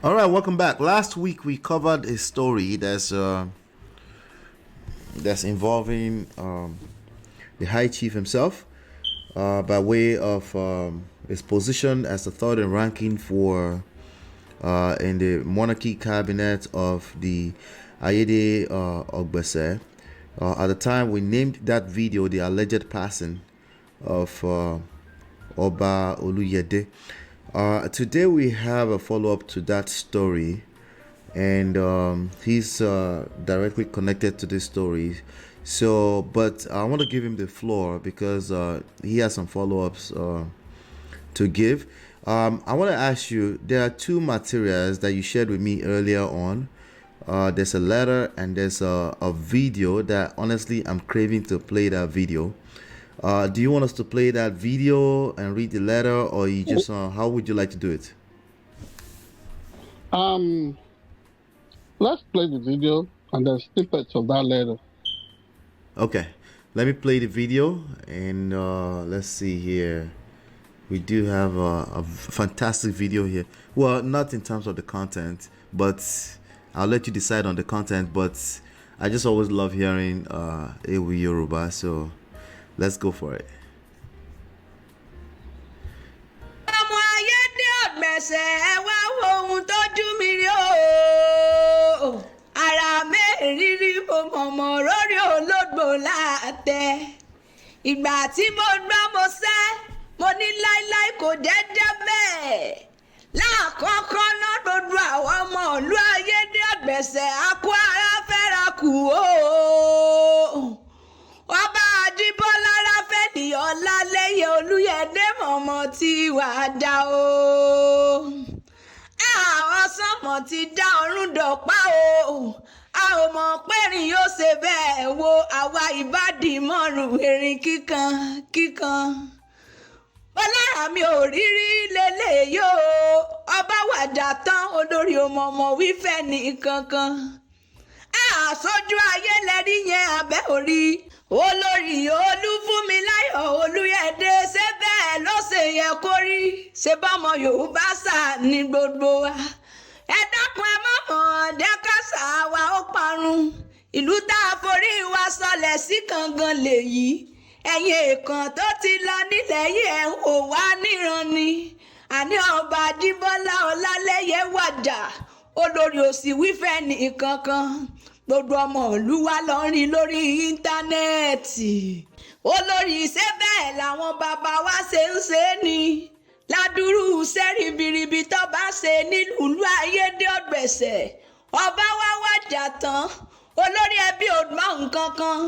All right, welcome back. Last week we covered a story that's involving the High Chief himself, by way of his position as the third in ranking for in the monarchy cabinet of the Ayede Ogbese. At the time, we named that video the alleged passing of Oba Oluyede. Today we have a follow-up to that story, and he's directly connected to this story. So, but I want to give him the floor because he has some follow-ups to give. I want to ask you, there are two materials that you shared with me earlier on. There's a letter and there's a video that honestly I'm craving to play that video. Do you want us to play that video and read the letter, or you just how would you like to do it? Let's play the video and the snippets of that letter. Okay, let me play the video, and let's see here. We do have a fantastic video here. Well, not in terms of the content, but I'll let you decide on the content. But I just always love hearing Ewi Yoruba, so let's go for it. Ìgbà tí mo gbọ́ mo sẹ́ mo ní láíláí kò dẹ́dẹ́ bẹ́ẹ̀ láàkọ́kọ́ náà gbogbo àwọn ọmọ ìlú Ayédè Ọ̀gbẹ̀sẹ̀ akó ara fẹ́ra kù ó. Ọba Adébọ́lá Ráfẹ́lì Ọláléyé Olúyẹdé mọ̀mọ́ tí wàá dá o. Àwọn sọ́mọ̀ ti dá ọ̀run dọ̀pá o. A ò mọ̀ pé rìn yóò ṣe bẹ́ẹ̀ wo àwa ìbádìí mọ́rùn erin kíkan kíkan. Ọlára mi ò rírí lélẹ́yìí o. Ọba wàjà tán olórí ọmọ wífẹ́ ní kankan. Àṣojú ayé lẹ́rí yẹn abẹ́ orí. Olórí Olúfunmi láyọ̀ Olúyẹdé ṣé bẹ́ẹ̀ ló ṣe yẹ kó rí. Ṣé bọ́mọ Yorùbá sà ní gbogbo wa. Ẹ dákun ẹ mọ̀mọ́ dẹ́kọ̀sà wa ó parun. Ìlú tá a forí wa sọlẹ̀ sí gangan lèyí. Ẹ̀yin èèkàn tó ti lọ nílẹ̀ yìí ẹ̀ ń wò wá níran ni. Àní ọba Adébọ́lá Ọláléyé wàjà. Olórí òsì wífẹ́ nìkankan. Gbogbo ọmọ ìlú wa lọ rìn lórí íńtánẹ́ẹ̀tì. Olórí ṣé bẹ́ẹ̀ làwọn bàbá wa ṣe ń ṣe ni. Ládùúrú sẹ́rìbìrìbì tó bá ṣe nílùú Ayédè Ọ̀gbẹ̀sẹ̀. Ọba wa wàjà tán. Olórí ẹbí ò gbọ́ nǹkan kan.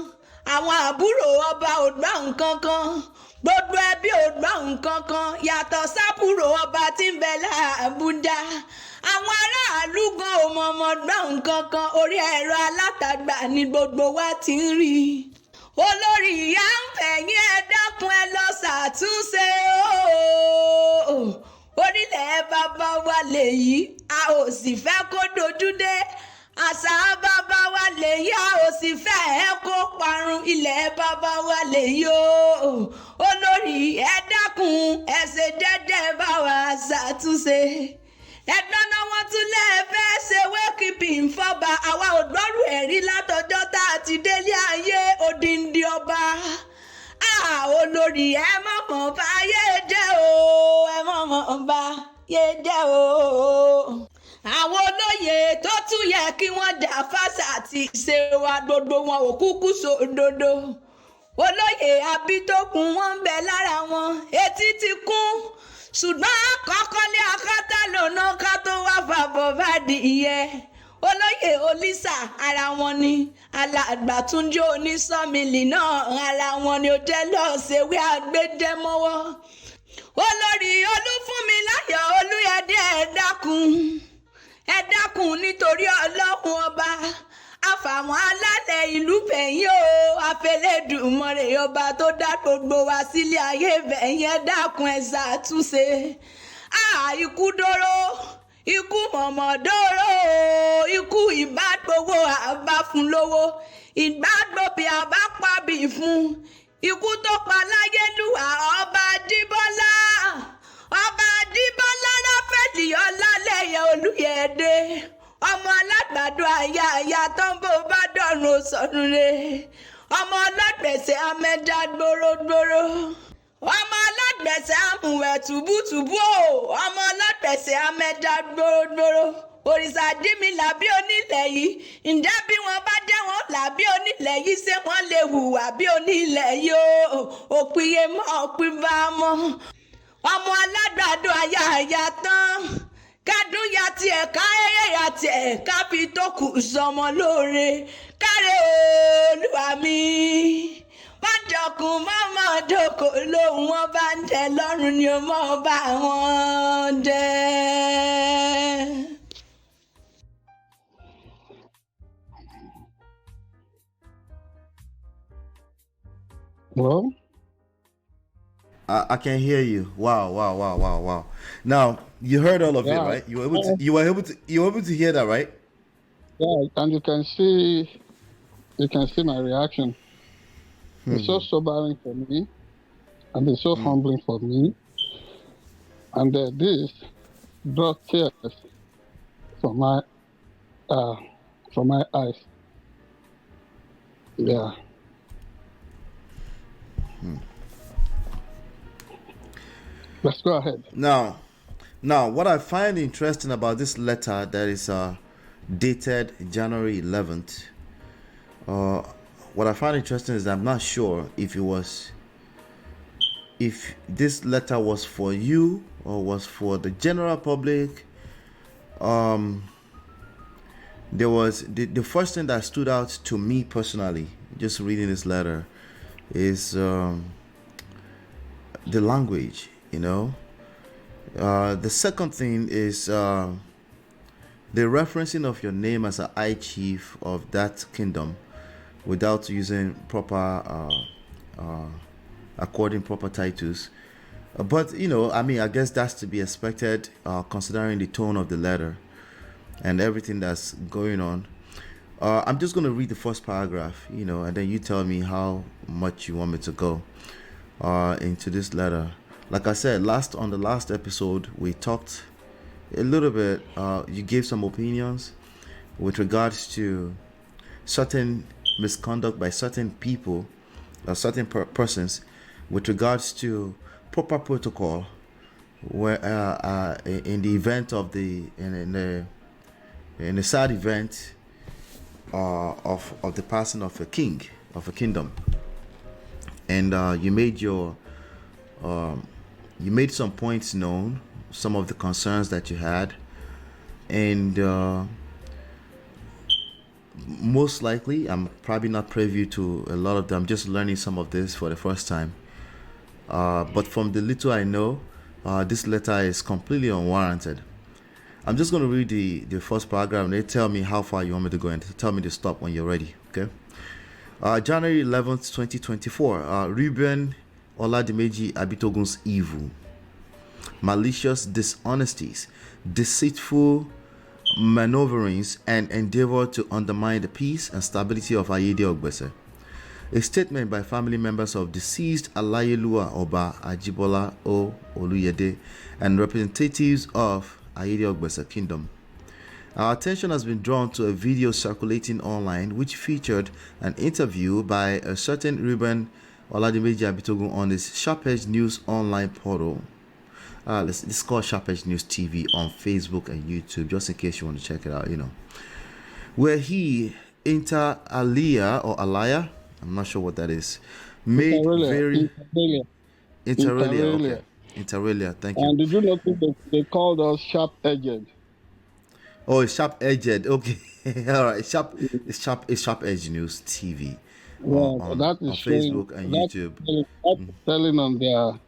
Àwọn àbúrò ọba ò gbọ́ nǹkan kan. Gbogbo ẹbí ò gbọ́ nǹkan kan. Yàtọ̀ sábúrò ọba tí ń bẹ l'Àbújá. Àwọn aráàlú gan ò mọ̀mọ́ gbọ́ nǹkan kan. Orí ẹ̀rọ alátagbà ni gbogbo wa ti ń rí. Olórí ìyá ń fẹ̀yìn ẹ dákun ẹ lọ ṣàtúnṣe o. Orílẹ̀ bàbá wa lèyí a ò sì fẹ́ kó dojú dé. Àṣà bàbá wa lèyí a ò sì fẹ́ ẹ kó parun. Ilẹ̀ bàbá wa lèyí o. Olórí ẹ dákun ẹ ṣe jẹ́jẹ́ bá wa ṣàtúnṣe. Ẹgbẹ́ náà wọ́n tún lẹ́ẹ̀fẹ́ ṣe wékìpìn fọ́ba àwa ò gbọ́rù ẹ̀rí látọjọ́ tá a ti délé ayé odindi ọba. Olórí ẹ mọ̀mọ́ bá yé jẹ́ o, ẹ mọ̀mọ́ bá yé jẹ́ o. Àwọn olóyè tó tún yẹ kí wọ́n dá fásà àti ìṣe wa gbogbo wọn ò kúkú sódodo. Olóyè Abítókun wọn ń bẹ lára wọn, etí ti kún. Ṣùgbọ́n àkọ́kọ́lé akátá lọ́nà ká tó wá fàbọ̀ bá di ìyẹn. Olóyè Olísà ara wọn ni. Alàgbà Túnjí Onísọ́mìlì náà ara wọn ni ó jẹ́ lọ́ọ̀ṣẹ̀wé àgbédẹ́mọ́wọ́. Olórí Olúfunmi láyọ̀ Olúyẹdé ẹ dákun nítorí Ọlọ́run ọba. Àfàwọn alálẹ̀ ìlú bẹ̀yìn o. Afẹ́lẹ́dùmarè ọba tó dá gbogbo wa sílé ayé bẹ̀yìn ẹ dákun ẹ ṣàtúnṣe. Ikú dóró, ikú mọ̀mọ́ dóró, ikú ìbágbowó àbá fún lówó, ìgbàgbọ́bí àbá pàbí fún. Ikú tó pa Láyélúwà ọba Adébọ́lá. Ọba Adébọ́lá Ráfẹ́lì Ọláléyé Olúyẹdé. alágbàdo àyà tó ń bò bá dọ̀rùn sọ̀rùn re ọmọ ọlọ́gbẹ̀sẹ̀ amẹ́dá gbòrógbòró ọmọ ọlọ́gbẹ̀sẹ̀ amúwẹ̀ tùbútùbú o ọmọ ọlọ́gbẹ̀sẹ̀ amẹ́dá gbòrógbòró òrìṣà dìmí làbí onílẹ̀ yìí ǹjẹ́ bí wọ́n bá jẹ́ wọn làbí onílẹ̀ yìí ṣé wọ́n lè hùwà bí onílẹ̀ yìí o òpìyẹ mọ́ òpin bá mọ́ ọmọ alágbàdo àyà tán kádùn ya tiẹ̀ ká ẹyẹ ya tiẹ̀ ká fi tó kù sọmọ lóore káre olúwa mi má dọkùn mọ́mọ́ dòkò lóhùn wọn bá ń tẹ lọ́rùn ni ó mọ́ bá wọn dẹ́. Well, I can hear you. Wow. Now you heard all of it, right? You were able to hear that, right? yeah, and you can see my reaction. It's so sobering for me, and it's so humbling for me. And this brought tears from my eyes. Yeah. Let's go ahead. Now, what I find interesting about this letter that is dated January 11th, what I find interesting is that I'm not sure if this letter was for you or was for the general public. There was the first thing that stood out to me personally, just reading this letter, is the language. The second thing is the referencing of your name as an high chief of that kingdom without using according proper titles. But I guess that's to be expected considering the tone of the letter and everything that's going on. I'm just going to read the first paragraph, and then you tell me how much you want me to go into this letter. Like I said, on the last episode, we talked a little bit. You gave some opinions with regards to certain misconduct by certain people, certain persons, with regards to proper protocol, where in the event of in the sad event of the passing of a king of a kingdom, and you made some points known, some of the concerns that you had, and most likely, I'm probably not privy to a lot of them. I'm just learning some of this for the first time. But from the little I know, this letter is completely unwarranted. I'm just going to read the first paragraph, and they tell me how far you want me to go, and tell me to stop when you're ready. Okay. January 11th, 2024. Reuben Oladimeji Abitogun's evil, malicious dishonesties, deceitful maneuverings, and endeavor to undermine the peace and stability of Ayede Ogbese. A statement by family members of deceased Alayelua Oba Ajibola O Oluyede and representatives of Ayede Ogbese Kingdom. Our attention has been drawn to a video circulating online which featured an interview by a certain Reuben Oladimeji Abitogun on his SharpEdge News online portal. Let's call SharpEdge News TV on Facebook and YouTube, just in case you want to check it out, where he, inter alia, I'm not sure what that is, made very inter alia. Thank you. And did you notice they called us sharp-edged? Oh, it's SharpEdged. Okay. All right. It's SharpEdge News TV. On Facebook and YouTube. Telling on their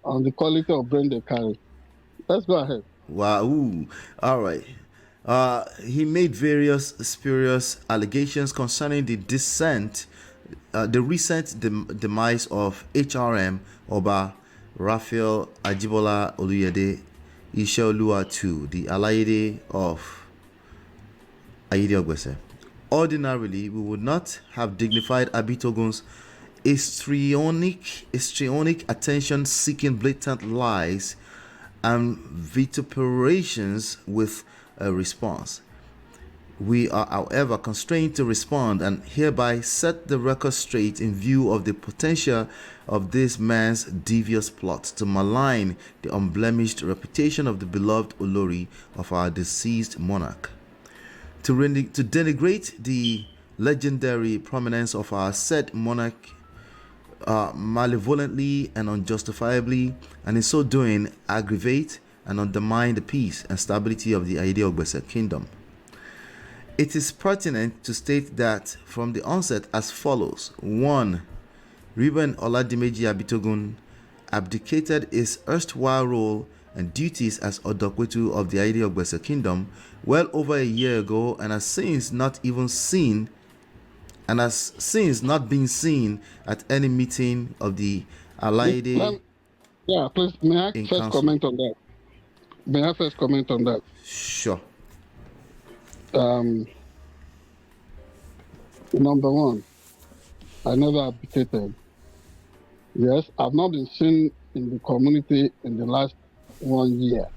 on the quality of brain they carry. Let's go ahead. Wow. Ooh. All right. He made various spurious allegations concerning the recent demise of HRM Oba Raphael Ajibola Oluyede Olufunmi, the Alayede of Ayede Ogbese. Ordinarily, we would not have dignified Abitogun's histrionic, attention-seeking, blatant lies and vituperations with a response. We are, however, constrained to respond and hereby set the record straight in view of the potential of this man's devious plot to malign the unblemished reputation of the beloved Olori of our deceased monarch, to denigrate the legendary prominence of our said monarch malevolently and unjustifiably, and in so doing aggravate and undermine the peace and stability of the Odopetu kingdom. It is pertinent to state that from the onset as follows. 1. Reuben Oladimeji Abitogun abdicated his erstwhile role and duties as Odopetu of the Odopetu kingdom well over a year ago, and has since not been seen at any meeting of the Alaide. Yeah, please, may I first council. comment on that? May I first comment on that? Sure. Number one, I never abdicated. Yes, I've not been seen in the community in the last 1 year.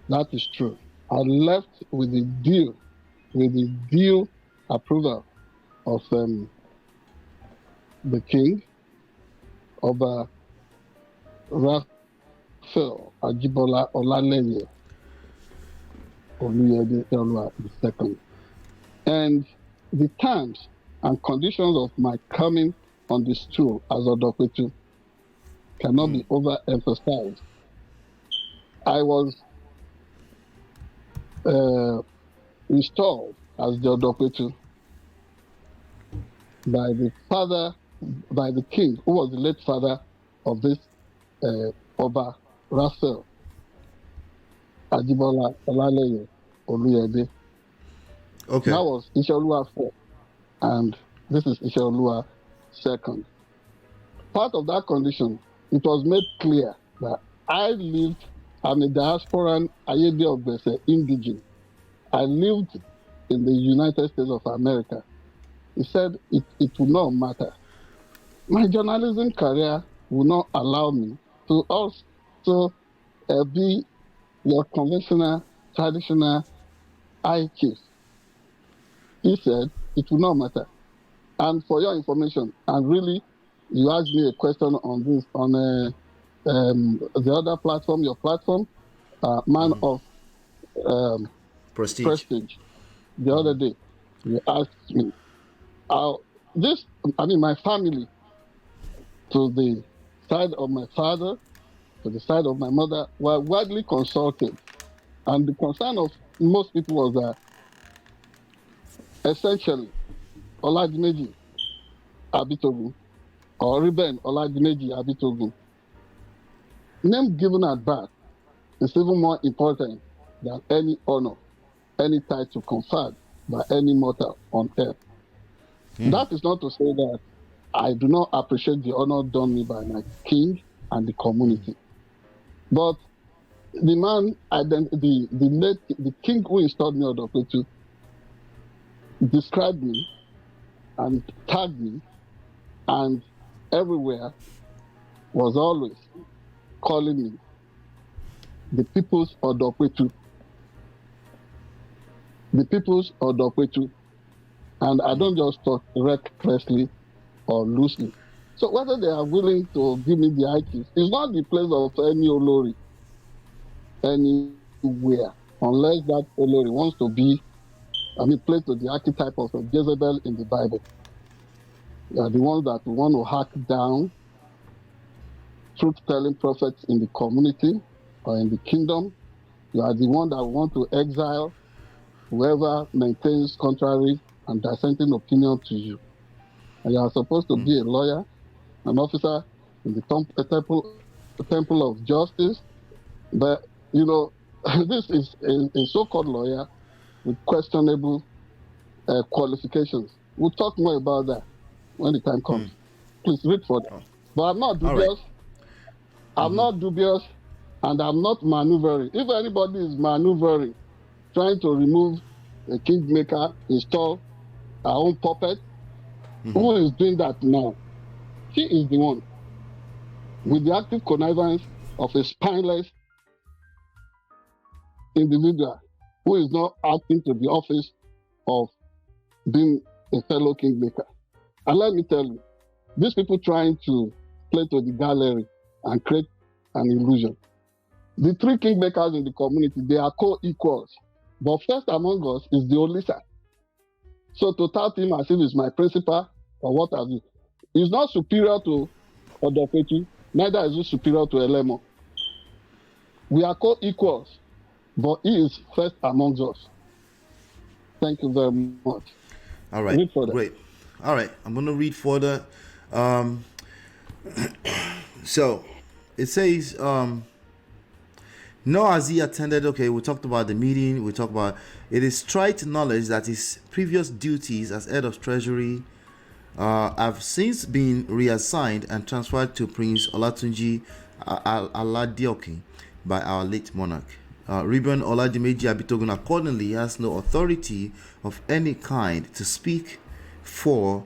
That is true. I left with the due approval of the king, of Raphael Ajibola Olaleye Oluyede Elwa II. And the terms and conditions of my coming on the stool as Odopetu cannot be overemphasized. I was installed as the Odopetu by the king, who was the late father of this Oba Raphael Ajibola Olaleye Oluyede. Okay. That was Isheolua IV, and this is Isheolua II. Part of that condition, it was made clear that I'm a diasporan Ayede Ogbese indigene. I lived in the United States of America. He said it would not matter. My journalism career will not allow me to also be your conventional, traditional IQ. He said it will not matter. And for your information, and really, you asked me a question on this, on the other platform, your platform, Man of Prestige. The other day, you asked me, my family, to the side of my father, to the side of my mother, were widely consulted. And the concern of most people was that essentially Oladimeji Abitogun or Reuben Oladimeji Abitogun, name given at birth is even more important than any honor, any title conferred by any mortal on earth. That is not to say that I do not appreciate the honor done me by my king and the community. But the man, the king who installed me Odopetu, described me and tagged me, and everywhere was always calling me the people's Odopetu. The people's Odopetu. And I don't just talk recklessly or loosely. So whether they are willing to give me the IQs, it's not the place of any Olori anywhere, unless that Olori wants to be, play to the archetype of a Jezebel in the Bible. They are the ones that want to hack down truth-telling prophets in the community or in the kingdom. You are the one that want to exile whoever maintains contrary and dissenting opinion to you. And you are supposed to be a lawyer, an officer in the temple of justice. But, this is a so-called lawyer with questionable qualifications. We'll talk more about that when the time comes. Please read for that. But I'm not dubious. Right. I'm not dubious, and I'm not maneuvering. If anybody is maneuvering, trying to remove a kingmaker, install our own puppet, who is doing that now? He is the one, with the active connivance of a spineless individual who is not acting to the office of being a fellow kingmaker. And let me tell you, these people trying to play to the gallery and create an illusion. The three kingmakers in the community, they are co-equals. But first among us is the Olisa. So to tout him as if he's my principal or what have you, he's not superior to Odopetu, neither is he superior to Elemo. We are co-equals, but he is first amongst us. Thank you very much. All right, great. All right, I'm going to read further. So it says, nor has he attended. Okay, we talked about the meeting. We talked about it is trite knowledge that his previous duties as head of treasury have since been reassigned and transferred to Prince Olatunji Aladiokin by our late monarch. Reuben Oladimeji Abitogun accordingly has no authority of any kind to speak for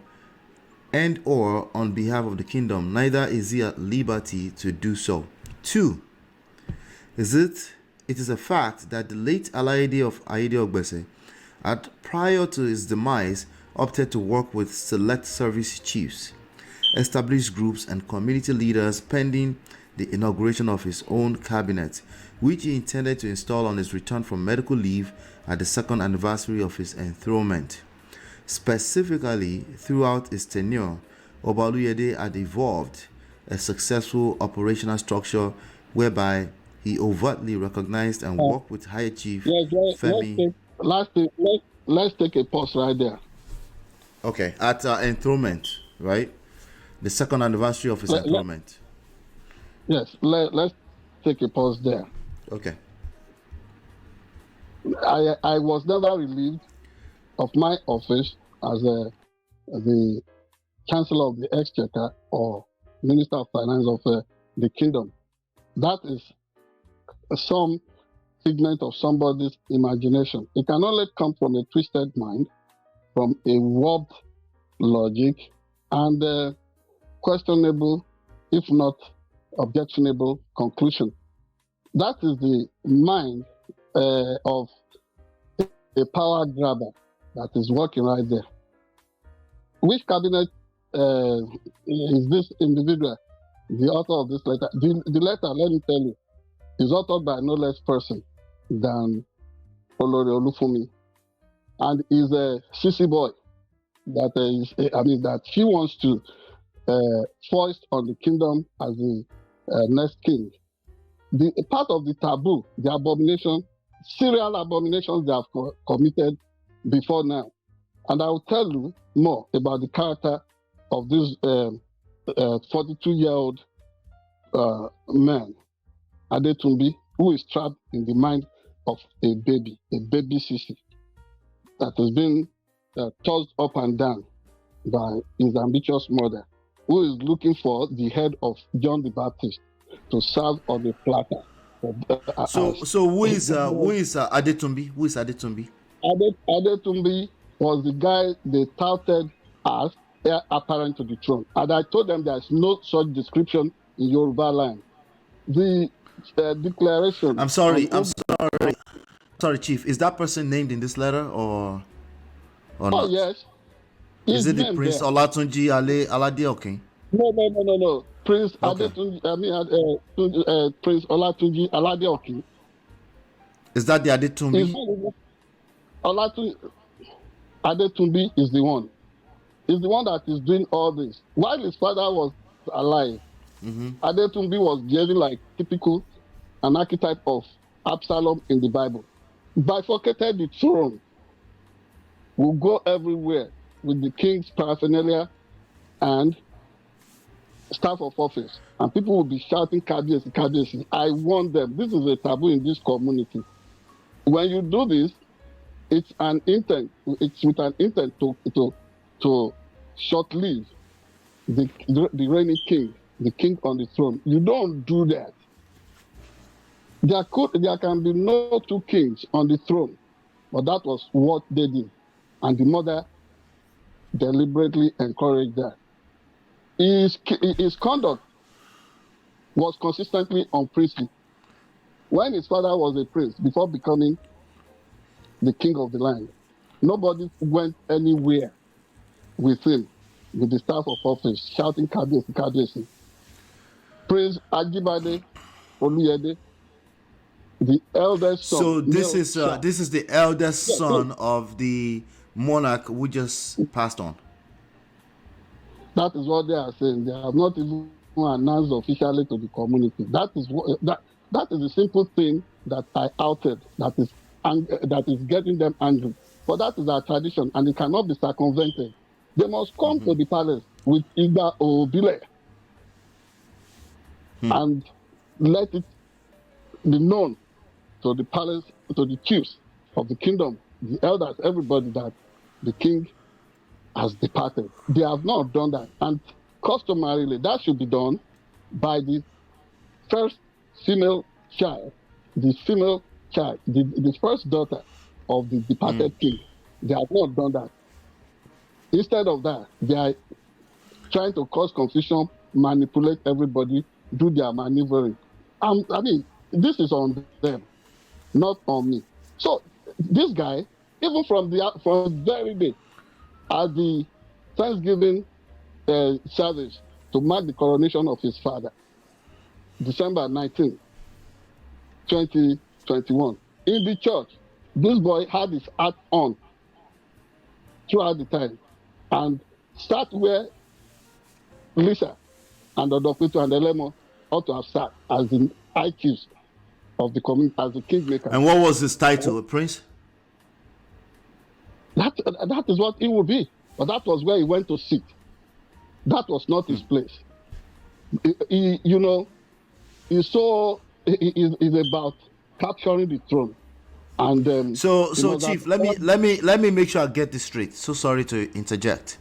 and or on behalf of the kingdom, neither is he at liberty to do so. 2. It is a fact that the late Alaide of Aide Ogbese had, prior to his demise, opted to work with select service chiefs, established groups and community leaders pending the inauguration of his own cabinet, which he intended to install on his return from medical leave at the second anniversary of his enthronement. Specifically, throughout his tenure, Oba Oluyede had evolved a successful operational structure whereby he overtly recognized and worked with High Chief Femi. Let's take a pause right there. Okay, at enthronement, right? The second anniversary of his enthronement. Yes, let's take a pause there. Okay. I was never relieved of my office as the Chancellor of the Exchequer or Minister of Finance of the Kingdom. That is some figment of somebody's imagination. It can only come from a twisted mind, from a warped logic, and questionable, if not objectionable, conclusion. That is the mind of a power grabber that is working right there. Which cabinet is this individual, the author of this letter? The letter, let me tell you, is authored by no less person than Olori Olufunmi, and is a CC boy that she wants to foist on the kingdom as the next king. The part of the taboo, the abomination, serial abominations they have committed before now. And I will tell you more about the character of this 42-year-old man, Adetumbi, who is trapped in the mind of a baby sissy, that has been tossed up and down by his ambitious mother, who is looking for the head of John the Baptist to serve on the platter. So who is Adetumbi? Who is Adetumbi? Adetumbi was the guy they touted as heir apparent to the throne. And I told them there's no such description in Yoruba land. The declaration. I'm sorry, Chief. Is that person named in this letter or not? Oh yes. Is it the Prince Olatunji Aladiokin? No. Prince Adetunji, Prince Olatunji Aladiokin. Is that the Adetumbi? Adetumbi is the one. He's the one that is doing all this. While his father was alive, Adetumbi was behaving like typical an archetype of Absalom in the Bible. Bifurcated the throne, will go everywhere with the king's paraphernalia and staff of office. And people will be shouting, Kabiyesi, Kabiyesi. I warn them, this is a taboo in this community. When you do this, it's with an intent to short-live the reigning king, the king on the throne. You don't do that. There can be no two kings on the throne, but that was what they did. And the mother deliberately encouraged that. His conduct was consistently unpriestly. When his father was a prince, before becoming the king of the land, nobody went anywhere with him with the staff of office, shouting Kabiyesi, Kabiyesi. Prince Ajibade Oluyede, the eldest son. So this is the eldest son of the monarch who just passed on. That is what they are saying. They have not even announced officially to the community. That is the simple thing that I outed. That is getting them angry. But that is our tradition, and it cannot be circumvented. They must come to the palace with Igba Obile and let it be known to the palace, to the chiefs of the kingdom, the elders, everybody, that the king has departed. They have not done that. And customarily, that should be done by the first female child, the first daughter of the departed king. They have not done that. Instead of that, they are trying to cause confusion, manipulate everybody, do their maneuvering. I mean, this is on them, not on me. So this guy, even from the very day, at the Thanksgiving service to mark the coronation of his father, December 19, 2021, in the church, this boy had his hat on throughout the time, and sat where Lisa and Odopetu and Elemo ought to have sat as the high chiefs of the community, as the kingmaker. And what was his title, Prince? That is what it would be. But that was where he went to sit. That was not his place. He's about capturing the throne. And so Chief, let me make sure I get this straight. So sorry to interject.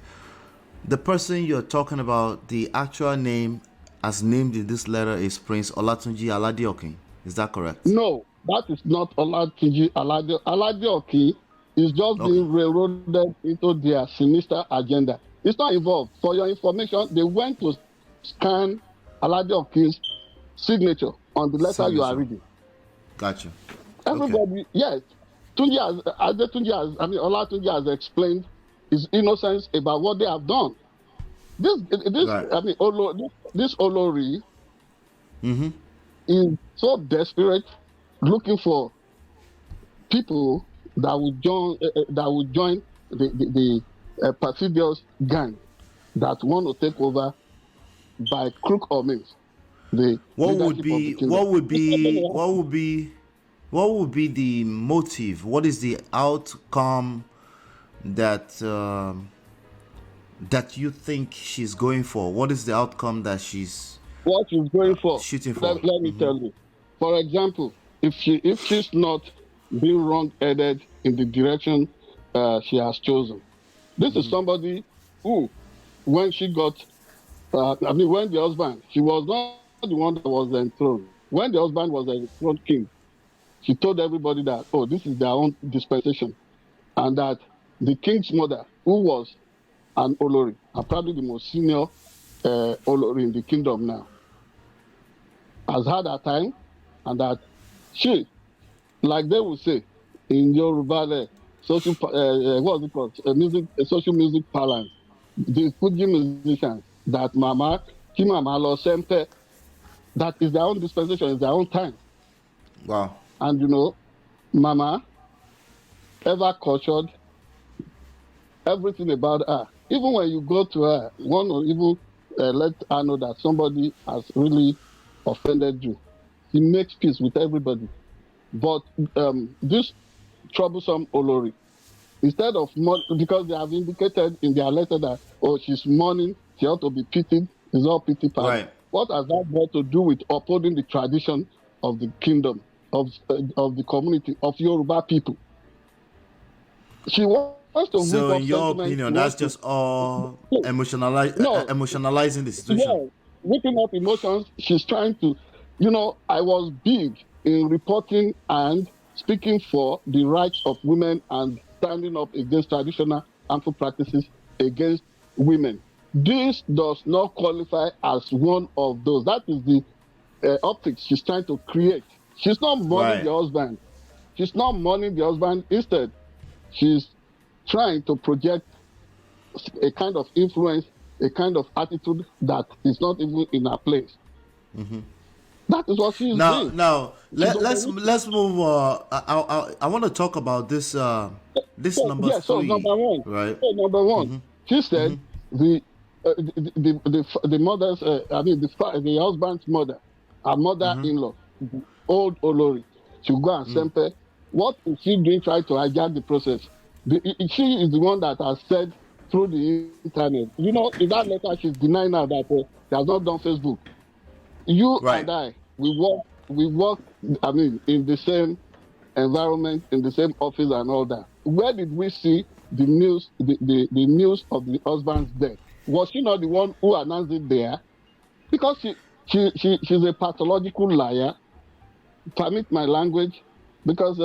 The person you're talking about, the actual name as named in this letter is Prince Olatunji Aladeokin. Is that correct? No, that is not Olatunji Aladeokin. Aladeokin is just being railroaded into their sinister agenda. It's not involved. For your information, they went to scan Aladeokin's signature on the letter you are reading. Gotcha. Everybody, yes. Olatunji has explained his innocence about what they have done. This Olori is so desperate, looking for people that would join the perfidious gang that want to take over by crook or means. What would be the motive? What is the outcome that you think she's going for? What is the outcome that she's going for? Shooting for. Let me tell you. For example, if she's not being wrong-headed in the direction she has chosen, this is somebody who, when she got, when the husband, she was not the one that was enthroned. When the husband was enthroned king, she told everybody that, this is their own dispensation, and that the king's mother, who was an Olori, and probably the most senior Olori in the kingdom now, has had her time, and that she, like they would say in Yoruba, social music parlance, the Fuji musicians, that Mama, Kimama Lo Sempe, that is their own dispensation, is their own time. Wow. And Mama ever cultured everything about her. Even when you go to her, one or even let her know that somebody has really offended you. He makes peace with everybody. But this troublesome Olori, instead of because they have indicated in their letter that she's mourning, she ought to be pitied, it's all pity party. Right. What has that got to do with upholding the tradition of the kingdom, of the community, of Yoruba people? She wants to. So, in your opinion, that's just all emotionalizing the situation. Yeah, whipping up emotions. She's trying to, I was big in reporting and speaking for the rights of women and standing up against traditional harmful practices against women. This does not qualify as one of those. That is the optics she's trying to create She's not mourning Right. the husband. She's not mourning the husband. Instead, she's trying to project a kind of influence, a kind of attitude that is not even in her place. That is what she is doing. Now let's move. I want to talk about this. This number So three, number one. right? So number one, she said the mother's, the husband's mother, her mother-in-law, old Olori, should go and sempe. What is she doing? Try to hijack the process. She is the one that has said through the internet. You know, in that letter, she's denying now that she has not done Facebook. You Right. and I, we work. I mean, in the same environment, in the same office, and all that. Where did we see the news? The news of the husband's death? Was she not the one who announced it there? Because she's a pathological liar. Permit my language, because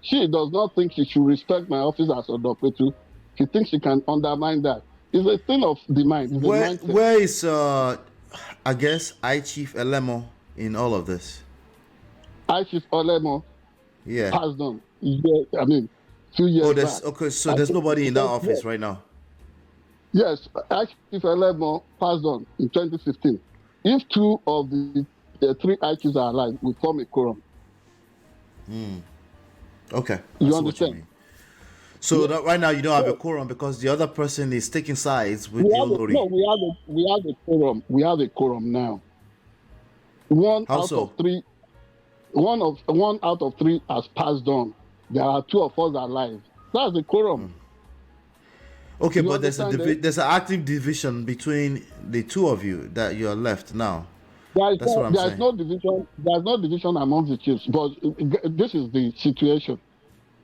she does not think she should respect my office as Odopetu. She thinks she can undermine that. It's a thing of the mind. It's a mindset. Where is I guess I Chief Elemo in all of this? I Chief Olemo Yeah. passed on. I mean, 2 years Oh, there's back. okay. So there's nobody in that office right now. Yes, I Chief Olemo passed on in 2015. If two of the three IQs are alive, we form a quorum. Okay. You That's what understand? mean. So that right now you don't have a quorum because the other person is taking sides with We the have Olori. we have a quorum. We have a quorum now. One How out so? of three. One out of three has passed on. There are two of us alive. That's the quorum. Okay, You but there's understand there's an active division between the two of you that you're left now. There's That's what I'm saying. no division. There's no division among the chiefs. But this is the situation.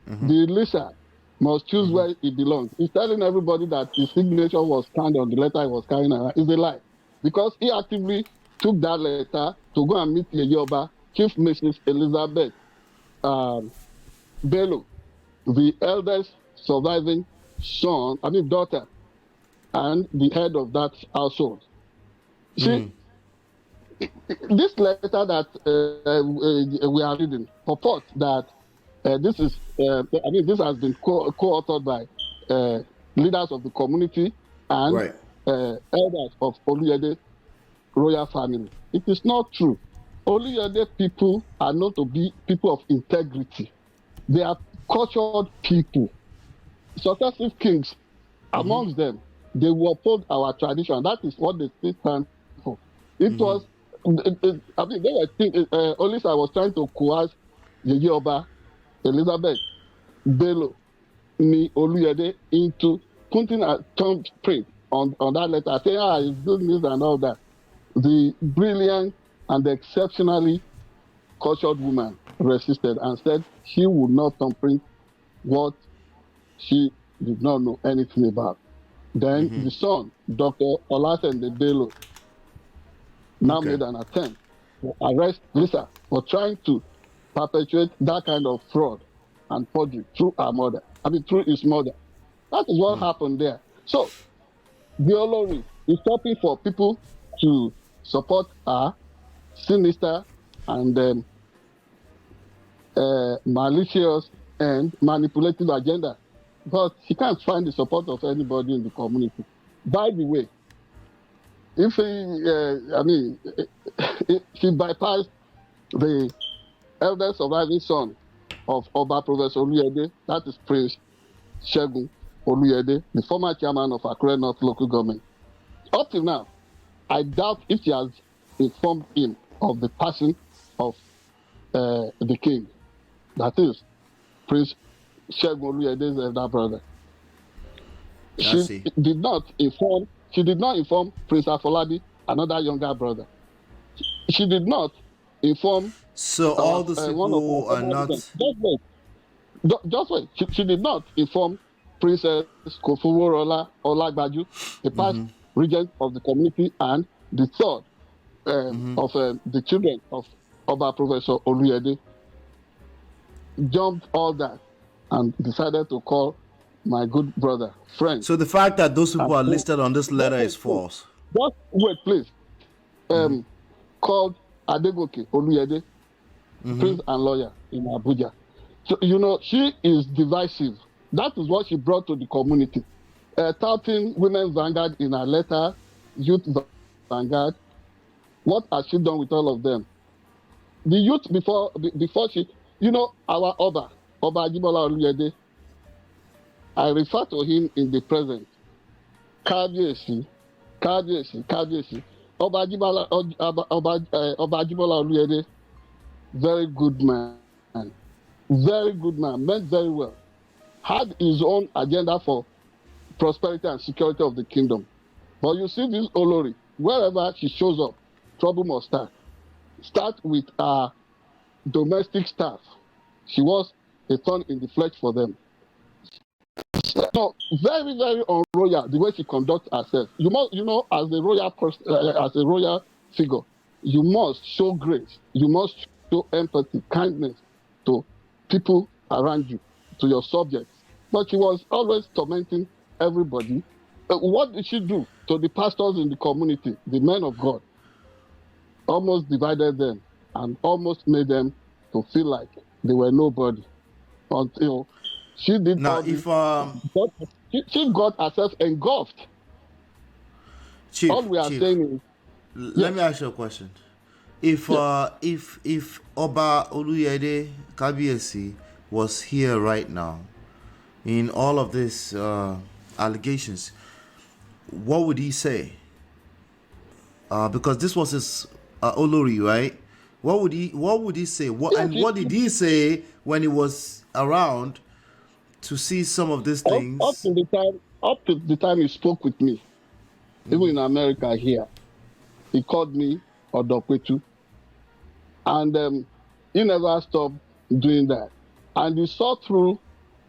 The Lisa must choose where it belongs. He's telling everybody that his signature was scanned on the letter he was carrying around. It's a lie. Because he actively took that letter to go and meet Yeyoba, Chief Mrs. Elizabeth Bello, the eldest surviving daughter, and the head of that household. See, this letter that we are reading purports that this has been co-authored by leaders of the community and Right. Elders of Oluyede royal family. It is not true. Oluyede people are known to be people of integrity. They are cultured people. Successive kings, amongst them, they will uphold our tradition. That is what they still stand for. It was, they were thinking, Olisa was trying to coerce Yeyoba, Elizabeth, Bello, Ni Oluyede into putting a thumbprint on that letter, saying, it's good news and all that. The brilliant and exceptionally cultured woman resisted and said she would not thumbprint what she did not know anything about. Then the son, Dr. Olasende Bello, now made an attempt to arrest Lisa for trying to perpetuate that kind of fraud and forgery through through his mother. That is what happened there. So, the Olori is stopping for people to support her sinister and malicious and manipulative agenda. But she can't find the support of anybody in the community. By the way, if she bypassed the eldest surviving son of Oba Professor Oluyede, that is Prince Segun Oluyede, the former chairman of Akure North Local Government. Up till now, I doubt if she has informed him of the passing of the king. That is Prince Segun Oluyede's elder brother. She did not inform Prince Afolabi, another younger brother. She did not inform. So all those people are not. Just wait. She did not inform Princess Kofuworola Olagbaju, the past regent of the community and the third of the children of Oba Professor Oluyede. Jumped all that and decided to call my good brother, friend. So the fact that those people are listed on this letter is false. Just wait, please. Called Adegoke Oluyede, prince and lawyer in Abuja. So, you know, she is divisive. That is what she brought to the community. Touting Women's Vanguard in her letter, Youth Vanguard. What has she done with all of them? The youth before she, you know, our Oba Ajibola Oluyede, I refer to him in the present. Kábíyèsí. Oba Ajibola Oluyede, very good man. Very good man, meant very well. Had his own agenda for prosperity and security of the kingdom. But you see this Olori, wherever she shows up, trouble must start. Start with our domestic staff. She was a thorn in the flesh for them. So very, very unroyal the way she conducts herself. You must, you know, as a royal as a royal figure, you must show grace. You must show empathy, kindness to people around you, to your subjects. But she was always tormenting everybody. What did she do to the pastors in the community, the men of God? Almost divided them and almost made them to feel like they were nobody. Until she did now, she got herself engulfed. Chief, all we are saying is, let me ask you a question. If Oba Oluyede Kabiyesi was here right now, in all of these allegations, what would he say? Because this was his Olori, right? What would he say? What did he say when he was around to see some of these things? Up to the time he spoke with me, even in America here, he called me Odopetu, and he never stopped doing that. And he saw through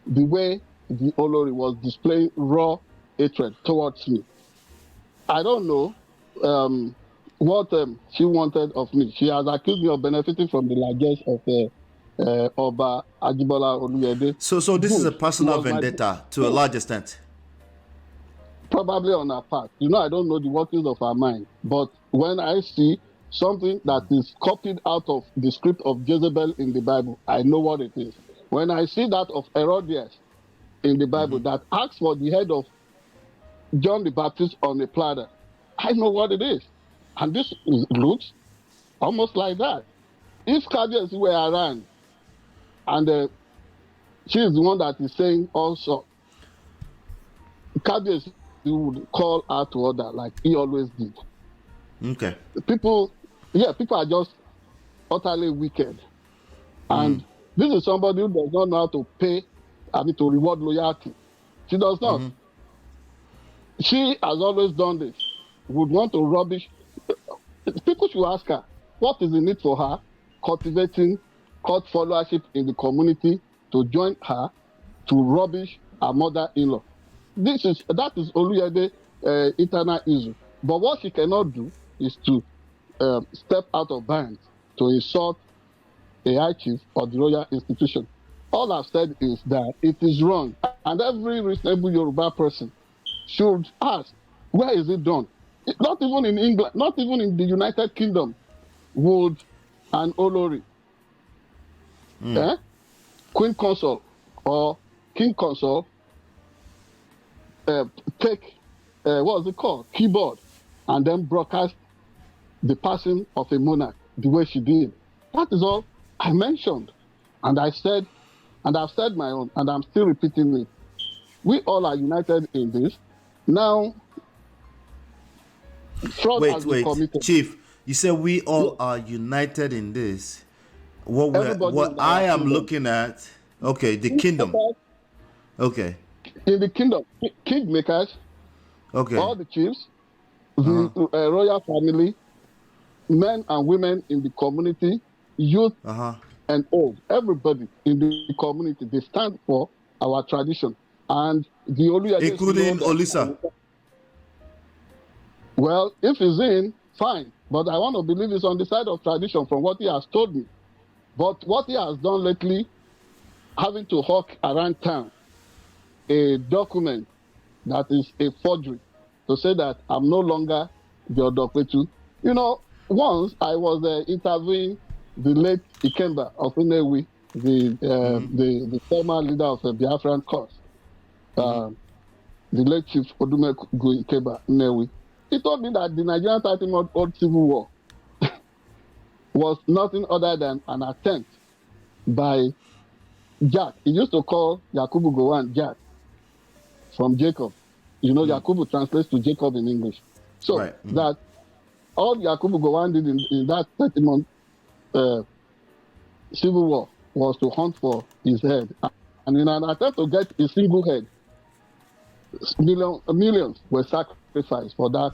the way the Olori was displaying raw hatred towards me. I don't know what she wanted of me. She has accused me of benefiting from the largesse of Oba Ajibola Oluyede. So this is a personal vendetta to a large extent. Probably on her part. You know, I don't know the workings of her mind. But when I see something that is copied out of the script of Jezebel in the Bible, I know what it is. When I see that of Herodias in the Bible that asks for the head of John the Baptist on a platter, I know what it is. And this looks almost like that. If Kabiyesi were around, and she is the one that is saying also, Kabiyesi would call her to order like he always did. Okay. People are just utterly wicked. And this is somebody who does not know how to to reward loyalty. She does not. She has always done this. Would want to rubbish. People should ask her, what is the need for her cultivating cult followership in the community to join her to rubbish her mother-in-law? That is Oluyede internal issue. But what she cannot do is to step out of bounds to insult a high chief or the royal institution. All I've said is that it is wrong, and every reasonable Yoruba person should ask, where is it done? Not even in England, not even in the United Kingdom would an Olori, Queen Consort or King Consort take, what was it called, keyboard, and then broadcast the passing of a monarch the way she did. That is all I mentioned. And I said, and I've said my own, and I'm still repeating it. We all are united in this. Now, fraud has been committed. Chief, you said we all are united in this. What I am looking at, okay, the kingdom. Okay. In the kingdom, kingmakers, okay, all the chiefs, the royal family, men and women in the community, youth and old, everybody in the community, they stand for our tradition. And the Oluyede, including Olisa. Well, if he's in, fine. But I want to believe he's on the side of tradition from what he has told me. But what he has done lately, having to hawk around town a document that is a forgery to say that I'm no longer the Odopetu. You know, once I was interviewing the late Ikemba of Nnewi, the former leader of the Biafran cause, the late Chief Odopetu Ikemba Nnewi, he told me that the Nigerian 30-month-old civil war was nothing other than an attempt by Jack. He used to call Yakubu Gowon Jack from Jacob. You know, Yakubu translates to Jacob in English. So that all Yakubu Gowon did in that 30-month civil war was to hunt for his head. And in an attempt to get a single head, millions were sacrificed for that.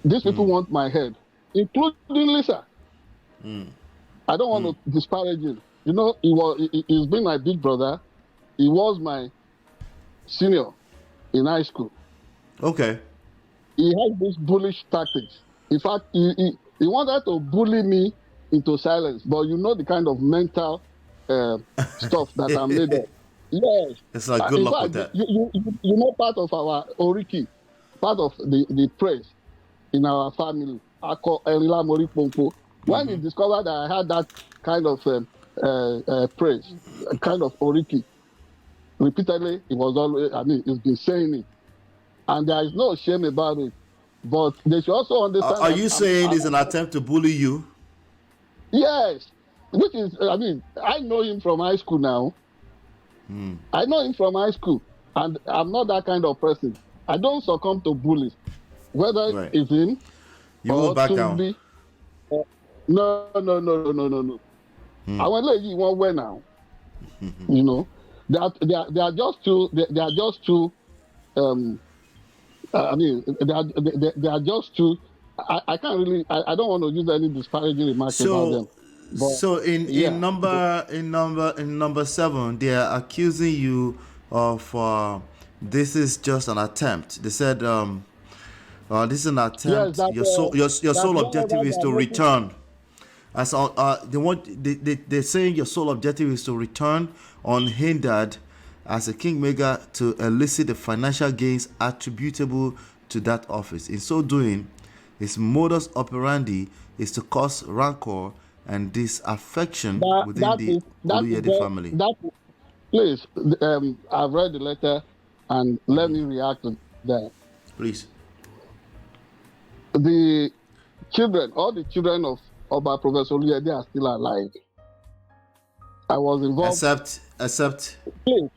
These people want my head, including Lisa. I don't want to disparage him. You know, he's been my big brother. He was my senior in high school. Okay. He had these bullish tactics. In fact, he wanted to bully me into silence, but you know the kind of mental stuff that I'm made of. Yes. It's like good luck with that. You know, part of our Oriki, part of the praise in our family, when he discovered that I had that kind of praise, kind of Oriki, repeatedly, he was always, he's been saying it. And there is no shame about it. But they should also understand. Are you saying it's an attempt to bully you? Yes. Which is, I know him from high school now. I know him from high school. And I'm not that kind of person. I don't succumb to bullies. Whether it's him you or go back down. No. I want to let you one way now. You know, they are just too. They are just too. They are just too. I can't really. I don't want to use any disparaging remarks about them. But, so in number 7, they are accusing you of this is just an attempt. They said this is an attempt. Yes, your sole objective is to return. As they're saying your sole objective is to return unhindered as a kingmaker to elicit the financial gains attributable to that office. In so doing, his modus operandi is to cause rancor and disaffection within the Oluyede family. Please, I've read the letter and let me react to that. Please. The children, all the children of Oba Professor Oluyede are still alive. I was involved. Except. Please.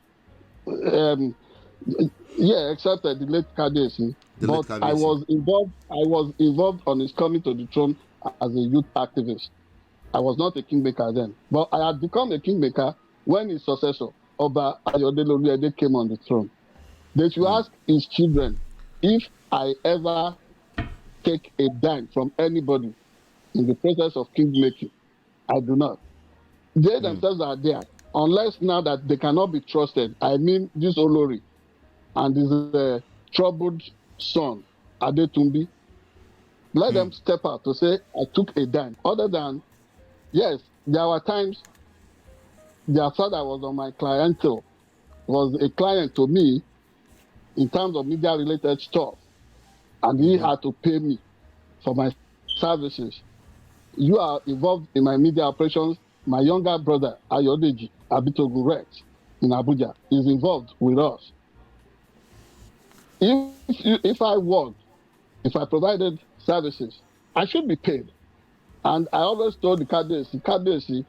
Except the late Kadesi. But I was involved on his coming to the throne as a youth activist. I was not a kingmaker then. But I had become a kingmaker when his successor, Oba Ayodele Oluyede, came on the throne. They should ask his children if I ever take a dime from anybody in the process of kingmaking. I do not. They themselves are there. Unless now that they cannot be trusted. I mean, this Olori and his troubled son, Adetumbi. Let them step out to say, I took a dime. Other than, yes, there were times their father was on my clientele, was a client to me in terms of media-related stuff. And he had to pay me for my services. You are involved in my media operations. My younger brother, Ayodeji Abitogun Rex in Abuja, is involved with us. If I provided services, I should be paid. And I always told the Kadesi,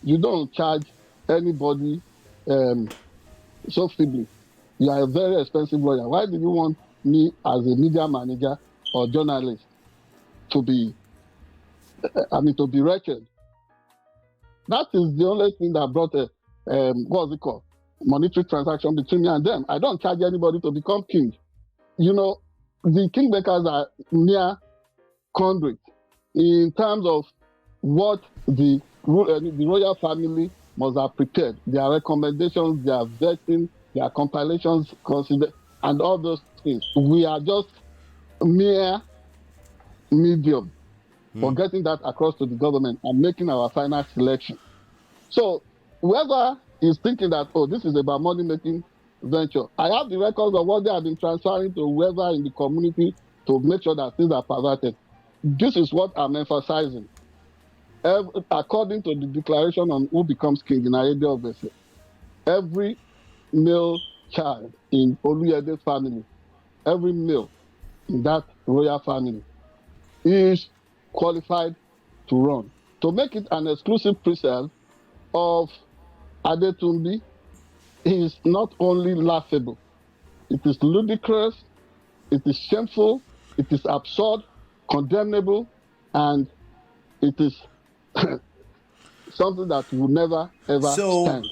you don't charge anybody so feebly. You are a very expensive lawyer. Why did you want me as a media manager or journalist to be wretched? That is the only thing that brought monetary transaction between me and them. I don't charge anybody to become king. You know, the kingmakers are near conduit in terms of what the royal family must have prepared. Their recommendations, their vetting, their compilations, and all those things. We are just mere medium for getting that across to the government and making our final selection. So whoever is thinking that, this is about money-making venture, I have the records of what they have been transferring to whoever in the community to make sure that things are perverted. This is what I'm emphasizing. according to the declaration on who becomes king in Ayede, every male child in Oluyede's family, every male in that royal family is qualified to run. To make it an exclusive preserve of Adetunbi is not only laughable, it is ludicrous, it is shameful, it is absurd, condemnable, and it is something that will never ever stand.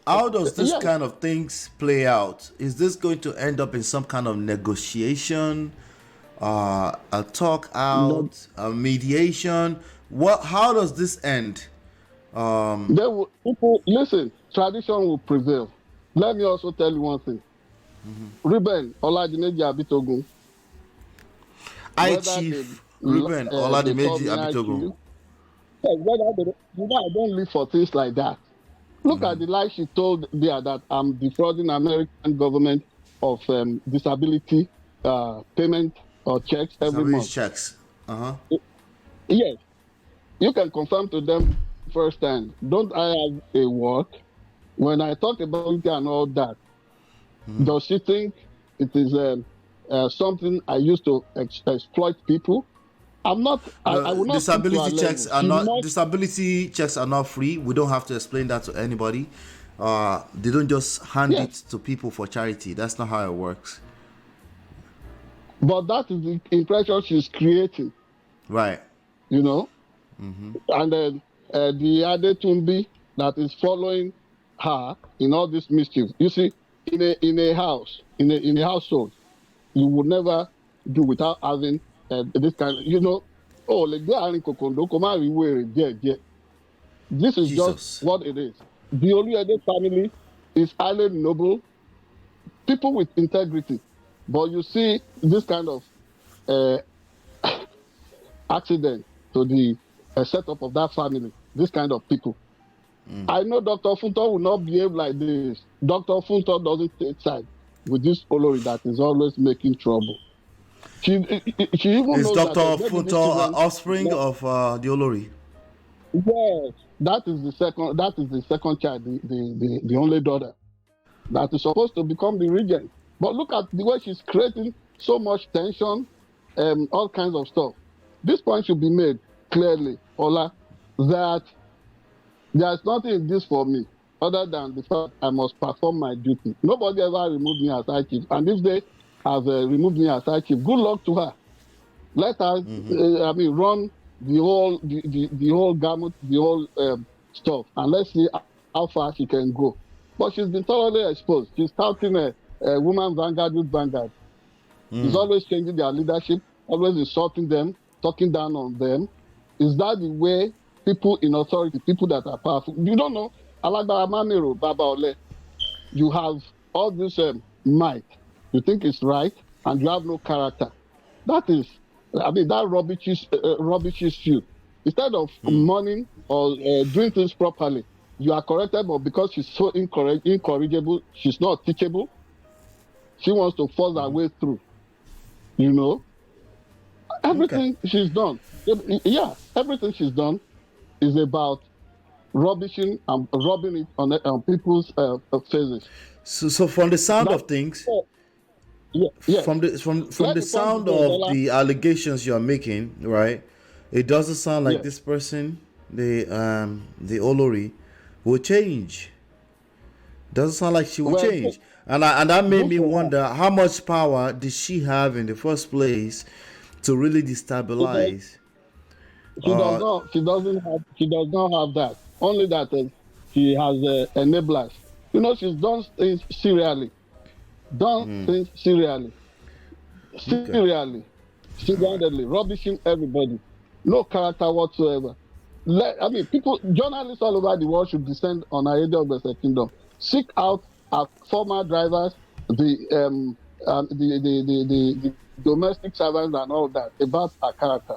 How does this kind of things play out? Is this going to end up in some kind of negotiation, a talk out, a mediation? How does this end? People listen. Tradition will prevail. Let me also tell you one thing. Ruben Oladimeji Abitogun, Chief Ruben Oladimeji Abitogun. I don't live for things like that. Look at the lie she told there that I'm defrauding American government of disability payment or checks every month. Checks. Yes. You can confirm to them firsthand. Don't I have a work? When I talk about it and all that, does she think it is something I used to exploit people? I'm not. I will not. Disability checks are not. Disability checks are not free. We don't have to explain that to anybody. They don't just hand it to people for charity. That's not how it works. But that is the impression she's creating. Right. You know. And then the Adetunbi that is following her in all this mischief. You see, in a house, in a household, you would never do without having this kind of, this is just what it is. The Oluyede family is highly noble, people with integrity. But you see this kind of accident to the setup of that family, this kind of people. I know Dr. Funto will not behave like this. Dr. Funto doesn't take side with this Olori that is always making trouble. She even is knows Dr. Funto an offspring of the Olori? Yes, that is the second child, the only daughter that is supposed to become the regent. But look at the way she's creating so much tension, all kinds of stuff. This point should be made clearly, Ola, that there's nothing in this for me other than the fact I must perform my duty. Nobody ever removed me as high chief, and if they have removed me as high chief, good luck to her. Let her, run the whole gamut, the whole stuff, and let's see how far she can go. But she's been thoroughly exposed. She's touting a woman vanguard with vanguard. She's always changing their leadership, always insulting them, talking down on them. Is that the way people in authority, people that are powerful? You don't know. Alagbara Mamiro, Baba Ole, you have all this might. You think it's right, and you have no character. That is, that rubbish is you. Instead of mourning or doing things properly, you are corrected, but because she's so incorrigible, she's not teachable. She wants to force her way through. You know, everything she's done. Yeah, everything she's done is about rubbing it on people's faces. So from the sound of things, from the sound of the allegations you are making, right? It doesn't sound like this person, the Olori, will change. Doesn't sound like she will change. And that made me wonder, how much power did she have in the first place to really destabilize? She does not have that. Only that she has enablers. You know, she's done things serially. Single-handedly, rubbishing everybody. No character whatsoever. Journalists all over the world should descend on Ayede Kingdom. Seek out our former drivers, the domestic servants and all that about our character.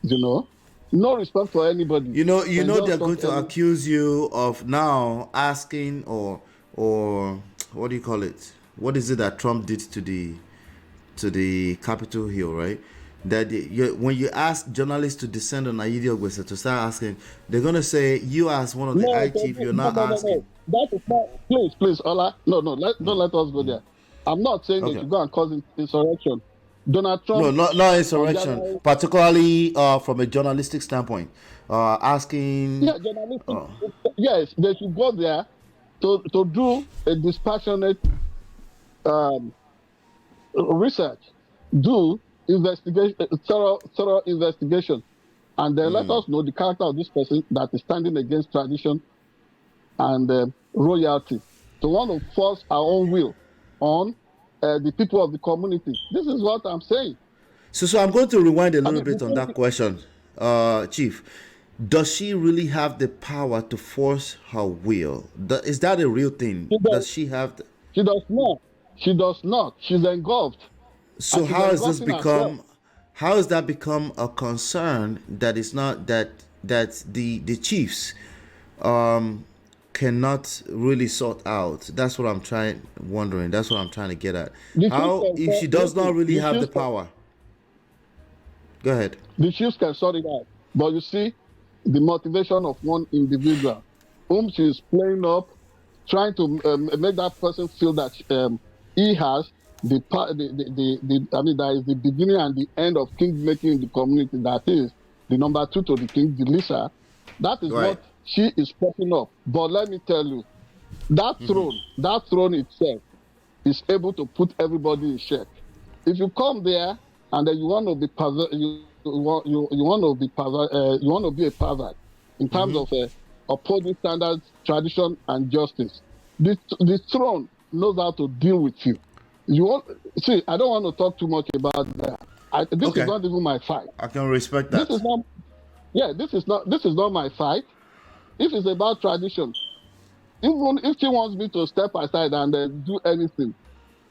You know, no respect for anybody. You know they're going to accuse you of now asking or what do you call it? What is it that Trump did to the Capitol Hill, right? that when you ask journalists to descend on Ayidi Ogwese to start asking, they're gonna say you as one of the high chief, you're not asking. That is not. Please, Ola. No. Don't let us go there. I'm not saying they should go and cause insurrection. Donald Trump. No, not insurrection. Particularly from a journalistic standpoint, asking. Yeah, journalistic. Yes, they should go there to do a dispassionate research, do investigation, thorough investigation, and then let us know the character of this person that is standing against tradition and royalty, to want to force our own will on the people of the community. This is what I'm saying. So I'm going to rewind a little bit on that question, Chief. Does she really have the power to force her will? Is that a real thing? Does she have? She does not. She does not. She's engulfed. So how has this become? How has that become a concern that is not that the chiefs cannot really sort out? That's what I'm wondering. That's what I'm trying to get at. How, if she does not really have the power? Go ahead. The chiefs can sort it out, but you see, the motivation of one individual, whom she is playing up, trying to make that person feel that he has that is the beginning and the end of king making in the community. That is the number 2 to the king, the Lisa. That is what she is popping up. But let me tell you, that throne itself is able to put everybody in check. If you come there and then you want to be you want to be a pervert in terms of upholding standards, tradition, and justice, the throne knows how to deal with you. I don't want to talk too much about that. This is not even my fight. I can respect that. This is not my fight. If it's about tradition, even if she wants me to step aside and do anything,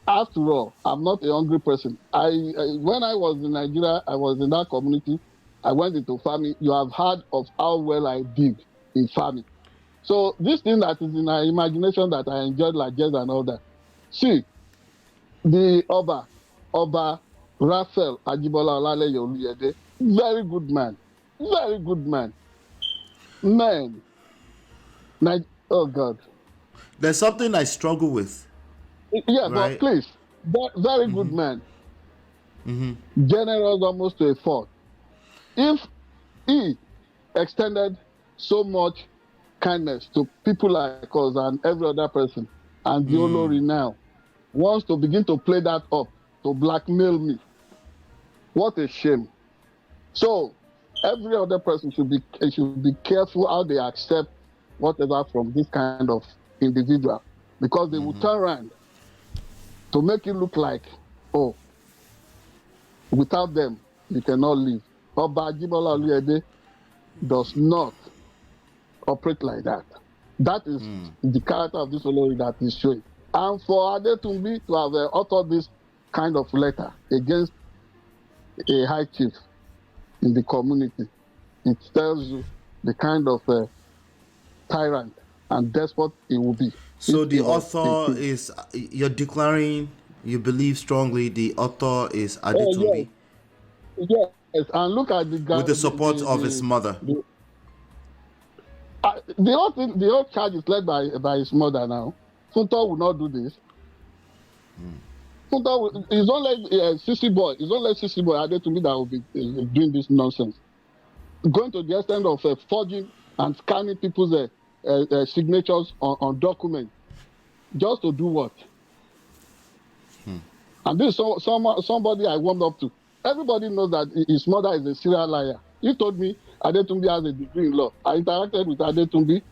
after all, I'm not a hungry person. When I was in Nigeria, I was in that community. I went into farming. You have heard of how well I did in farming. So this thing that is in our imagination that I enjoyed like jazz and all that. See, the Oba Raphael Ajibola Olaleye Oluyede, very good man. Oh God. There's something I struggle with. Yeah, right? But please, very good man. Generous almost to a fault. If he extended so much kindness to people like us and every other person, and the Olori now wants to begin to play that up to blackmail me, what a shame. So every other person should be careful how they accept whatever from this kind of individual, because they will turn around to make it look like, oh, without them, you cannot live. Oba Ajibola Oluyede does not operate like that. That is the character of this Olori that is showing. And for Adetunbi to have authored this kind of letter against a high chief in the community, it tells you the kind of tyrant and despot he will be. So the author is, you're declaring, you believe strongly the author is Adetunbi? Yes, and look at the guy. With the support of his mother. The whole charge is led by his mother now. Funto will not do this. Funto is only Sissy boy. It's only Sissy boy Adetunbi that will be doing this nonsense. Going to the extent of forging and scanning people's signatures on documents. Just to do what? And this is somebody I warmed up to. Everybody knows that his mother is a serial liar. He told me Adetunbi has a degree in law. I interacted with Adetunbi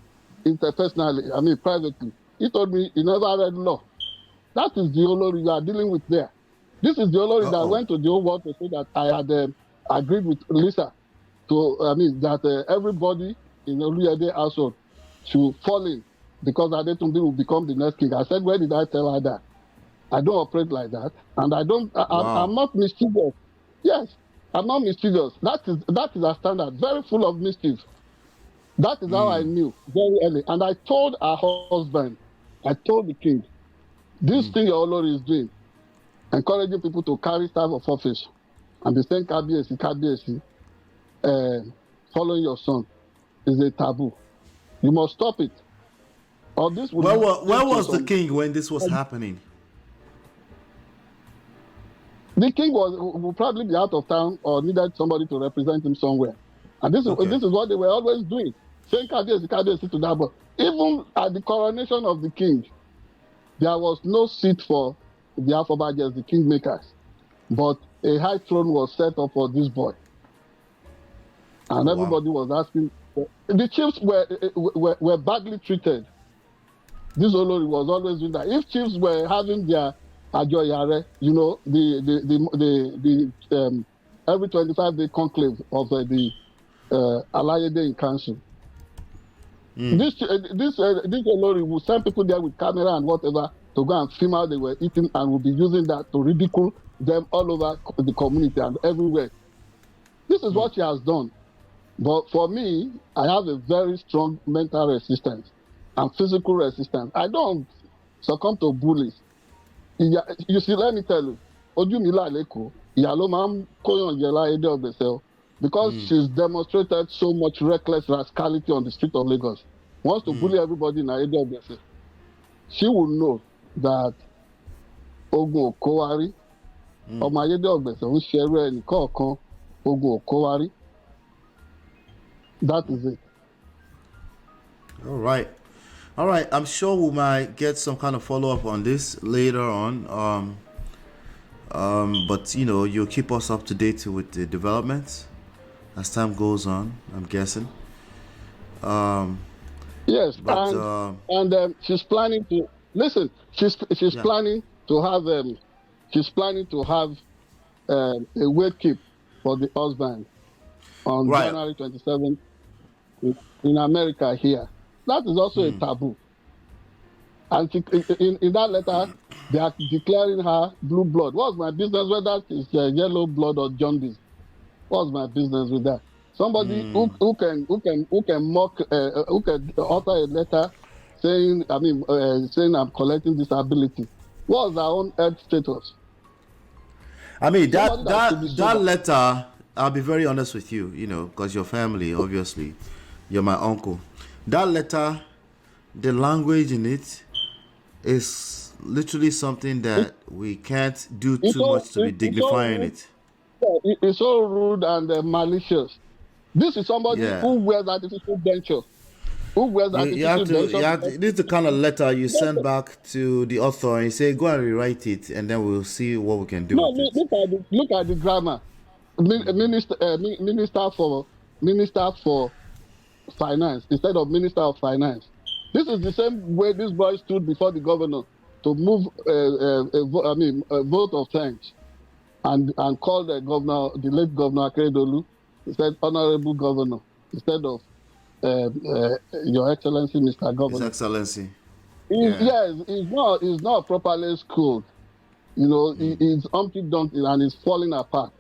interpersonally, privately. He told me he never read law. That is the Olori you are dealing with there. This is the Olori that went to the whole world to say that I had agreed with Lisa that everybody in the Oluyede household should fall in because Adetunbi will become the next king. I said, where did I tell her that? I don't operate like that, and I'm not mischievous. Yes, I'm not mischievous. That is a standard, very full of mischief. That is how I knew very early. And I told her husband, I told the king, this thing your Olori is doing, encouraging people to carry staff of office, and be saying Kabiyesi, following your son is a taboo. You must stop it. Or this would where was the king when this was happening? The king will probably be out of town or needed somebody to represent him somewhere. And this is what they were always doing. Saying Kabiyesi to that. But even at the coronation of the king, there was no seat for the Afobajes, the kingmakers. But a high throne was set up for this boy. And everybody was asking. The chiefs were badly treated. This Olori was always doing that. If chiefs were having their Ajoyare, you know, the every 25-day conclave of the Alayede in council. This Olori will send people there with camera and whatever to go and film how they were eating, and will be using that to ridicule them all over the community and everywhere. This is what she has done. But for me, I have a very strong mental resistance and physical resistance. I don't succumb to bullies. You see, let me tell you, Odumila Aleko, Yaloma Koyon Ede of the cell, because she's demonstrated so much reckless rascality on the street of Lagos, wants to bully everybody in Ede of the cell. She will know that Ogun Okowari, Ọmọ Ede of the cell, Shere and Koko, Ogun Okowari. That is it. All right. I'm sure we might get some kind of follow-up on this later on. But you know, you'll keep us up to date with the developments as time goes on, I'm guessing. Yes, but, and she's planning to listen. She's planning to have a wake keep for the husband on January 27th in America here. That is also a taboo. And in that letter, they are declaring her blue blood. What's my business whether it's yellow blood or jaundice? What's my business with that? Somebody who can mock, who can author a letter saying I'm collecting disability. What's our own health status? I mean that letter. I'll be very honest with you. You know, because your family, obviously, you're my uncle. That letter, the language in it is literally something that we can't do too much to be dignifying it. It's so rude and malicious. This is somebody who wears artificial denture. This is the kind of letter you send back to the author and you say, go and rewrite it, and then we'll see what we can do with it. Look at the grammar. Minister for Finance instead of Minister of Finance. This is the same way this boy stood before the governor to move a vote of thanks and called the late Governor Akeredolu. He said, Honorable Governor, instead of Your Excellency, Mr. Governor. His Excellency. Yes, he's not properly schooled. You know, he's Humpty Dumpty and he's falling apart.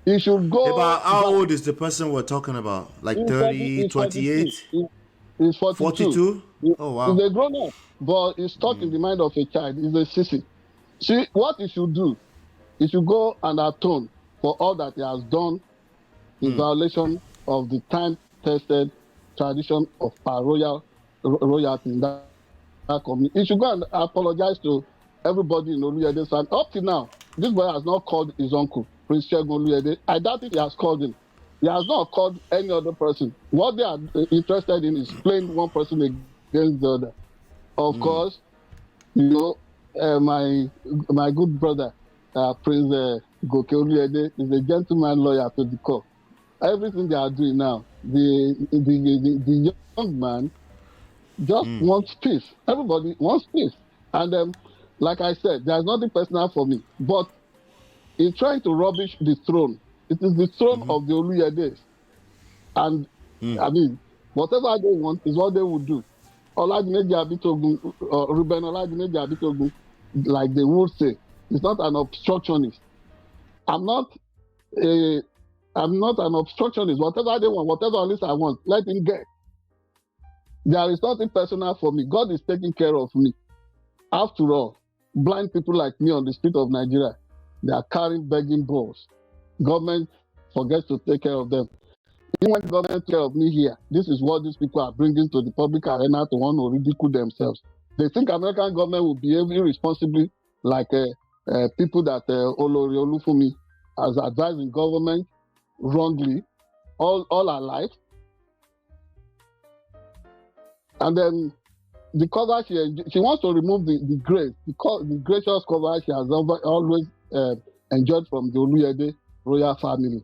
He should go. But how old is the person we're talking about? Like 30, 28? He's 42. 42? Oh, wow. He's a grown-up, but he's stuck in the mind of a child. He's a sissy. See, what he should do, he should go and atone for all that he has done in violation of the time-tested tradition of our royalty in that community. He should go and apologize to everybody in Oluyede's family. Up to now, this boy has not called his uncle, Prince Segun Oluyede. I doubt if he has called him. He has not called any other person. What they are interested in is playing one person against the other. Of course, you know, my good brother, Prince Goke Oluyede, is a gentleman lawyer to the core. Everything they are doing now, the young man just wants peace. Everybody wants peace. And like I said, there's nothing personal for me. But in trying to rubbish the throne, it is the throne of the Oluyedes. And, I mean, whatever they want is what they would do. Oladimeji Abitogun, Ruben Oladimeji Abitogun, like they would say, is not an obstructionist. I'm not an obstructionist. Whatever they want, whatever at least I want, let him get. There is nothing personal for me. God is taking care of me. After all, blind people like me on the street of Nigeria, they are carrying begging balls. government forgets to take care of them. Even when government take care of me here, this is what these people are bringing to the public arena to want to ridicule themselves. They think American government will behave irresponsibly like people that Olori Olufunmi has advised in government wrongly all our life. And then the cover she wants to remove the grace, the gracious cover she has always enjoyed from the Oluyede royal family.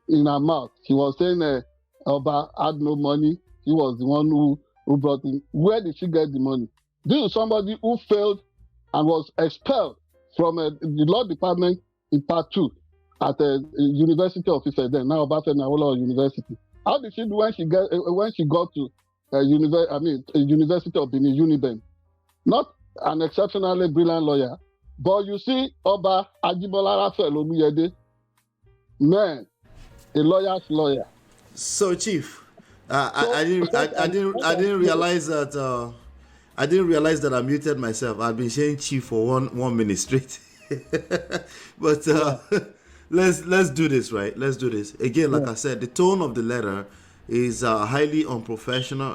In her mouth, she was saying Oba had no money. He was the one who brought in. Where did she get the money? This is somebody who failed and was expelled from the law department in part 2 at the University of Ife, then now Obafemi Awolowo University. How did she do when she got to University of Benin, Uniben? Not an exceptionally brilliant lawyer, but you see Oba Ajibola Raphael Oluyede, man, a lawyer's lawyer. So, Chief, I didn't realize that. I didn't realize that I muted myself. I've been saying Chief for one minute straight. But let's do this, right? Let's do this again. Like I said, the tone of the letter is highly unprofessional,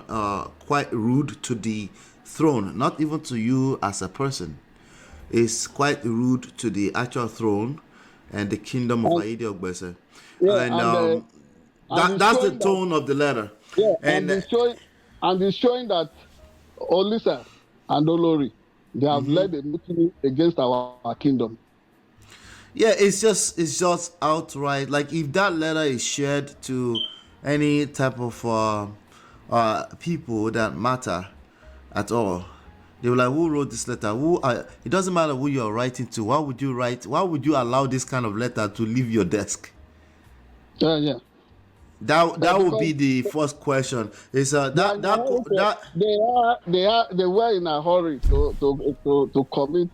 quite rude to the throne, not even to you as a person. It's quite rude to the actual throne and the kingdom of Aide Ogbese. Yeah, and that's the tone of the letter. Yeah, and it's showing that Olisa and Olori, they have led a mutiny against our kingdom. Yeah, it's just outright. Like, if that letter is shared to any type of people that matter at all, they were like, who wrote this letter? It doesn't matter who you're writing to. Why would you allow this kind of letter to leave your desk? Yeah. That would be the first question. Is they were in a hurry to commit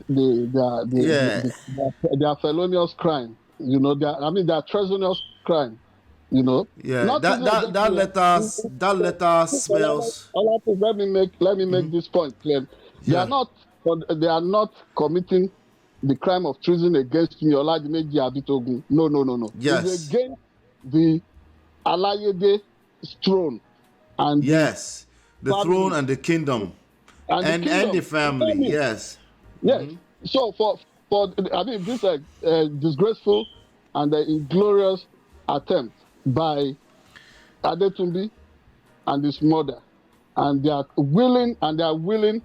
their felonious crime. You know, their treasonous crime. You know. Yeah. That letter smells. Let me make this point clear. They are not committing the crime of treason against me, Oladimeji Abitogun. No. Yes. It's against the Alayede throne and the throne and the kingdom and the family. Yes. Mm-hmm. So for this disgraceful and inglorious attempt by Adetunbi and his mother, and they are willing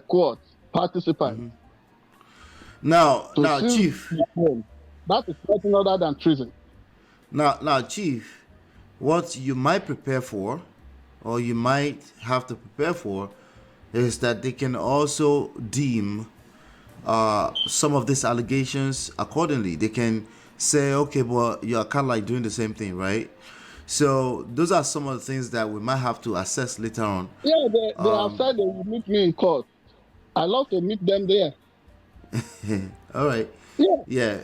court participants. Mm-hmm. Now, Chief, that is nothing other than treason. Now, Chief, what you might prepare for, or you might have to prepare for, is that they can also deem some of these allegations accordingly. They can say, okay, but you're kind of like doing the same thing, right? So those are some of the things that we might have to assess later on. Yeah, they have said they will meet me in court. I love to meet them there. All right. Yeah.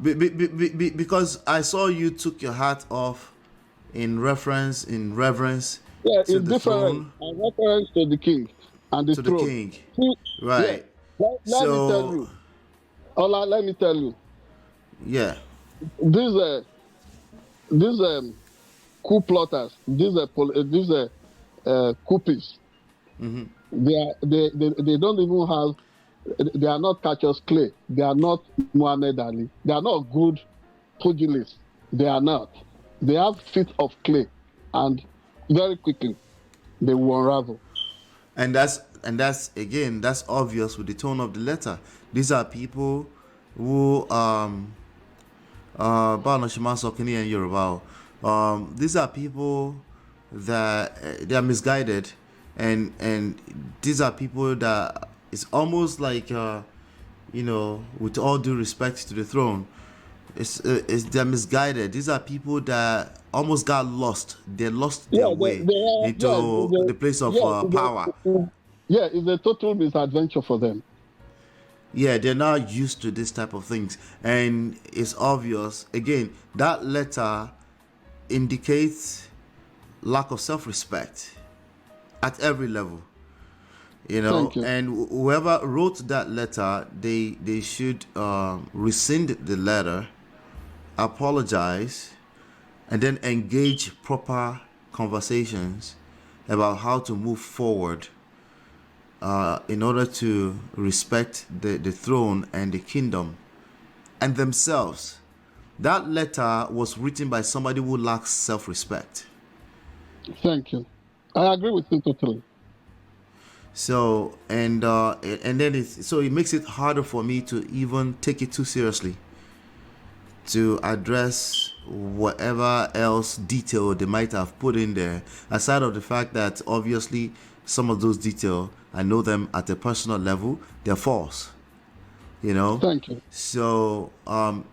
Because I saw you took your hat off in reverence to the throne. In reference to the king and the throne. The king. Right. Yeah. Let me tell you. Ola, let me tell you. Yeah. These coup plotters, these coupists, they don't even have. They are not Cassius Clay. They are not Muhammad Ali. They are not good pugilists. They are not. They have feet of clay, and very quickly they will unravel. And that's again, that's obvious with the tone of the letter. These are people who these are people that they are misguided, and these are people that it's almost like with all due respect to the throne, they're misguided. These are people that almost got lost. They lost their way into the place of power. Yeah, it's a total misadventure for them. Yeah, they're not used to this type of things, and it's obvious. Again, that letter indicates lack of self-respect at every level. And whoever wrote that letter, they should rescind the letter apologize, and then engage proper conversations about how to move forward in order to respect the throne and the kingdom and themselves. That letter was written by somebody who lacks self-respect. Thank you. I agree with you totally. So and then it makes it harder for me to even take it too seriously, to address whatever else detail they might have put in there, aside of the fact that obviously some of those details, I know them at a personal level, they're false. Thank you. So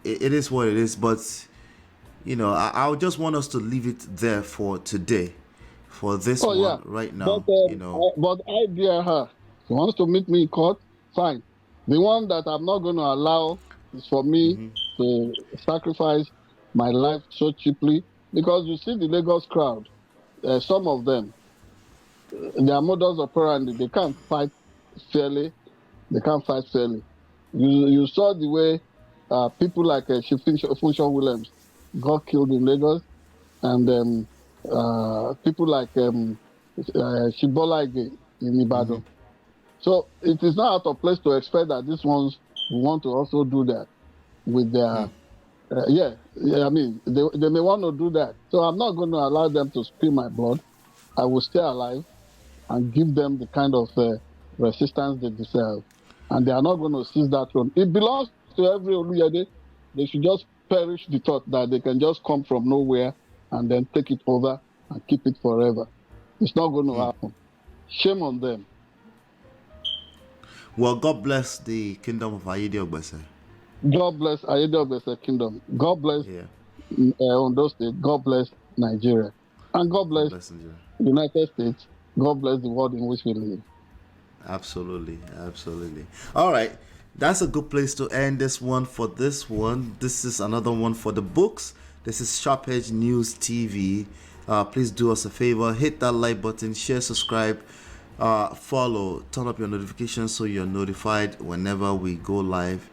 it is what it is, but I would just want us to leave it there for today, for this one right now. But I dare her. She wants to meet me in court, fine. The one that I'm not going to allow is for me to sacrifice my life so cheaply, because you see the Lagos crowd, some of them, their modus operandi, they can't fight fairly. You saw the way people like Funshaw Williams got killed in Lagos, and people like Shibola Ige in Ibadan. So it is not out of place to expect that these ones want to also do that with their I mean, they may want to do that. So I'm not going to allow them to spill my blood. I will stay alive and give them the kind of resistance they deserve. And they are not going to seize that throne. It belongs to every Oluyede. They should just perish the thought that they can just come from nowhere and then take it over and keep it forever. It's not going to happen. Shame on them. Well, God bless the kingdom of Ayede Ogbese. God bless Ayede Ogbese kingdom. God bless Ondo State. God bless Nigeria. And God bless the United States. God bless the world in which we live. Absolutely. All right, that's a good place to end this one. For this one, this is another one for the books. This is Sharp Edge News TV. Please do us a favor, hit that like button, share, subscribe, follow, turn up your notifications so you're notified whenever we go live.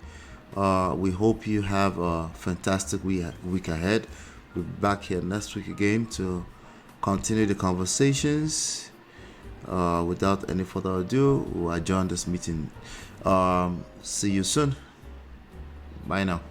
We hope you have a fantastic week ahead. We'll be back here next week again to continue the conversations. Without any further ado, we'll adjourn this meeting. See you soon. Bye now.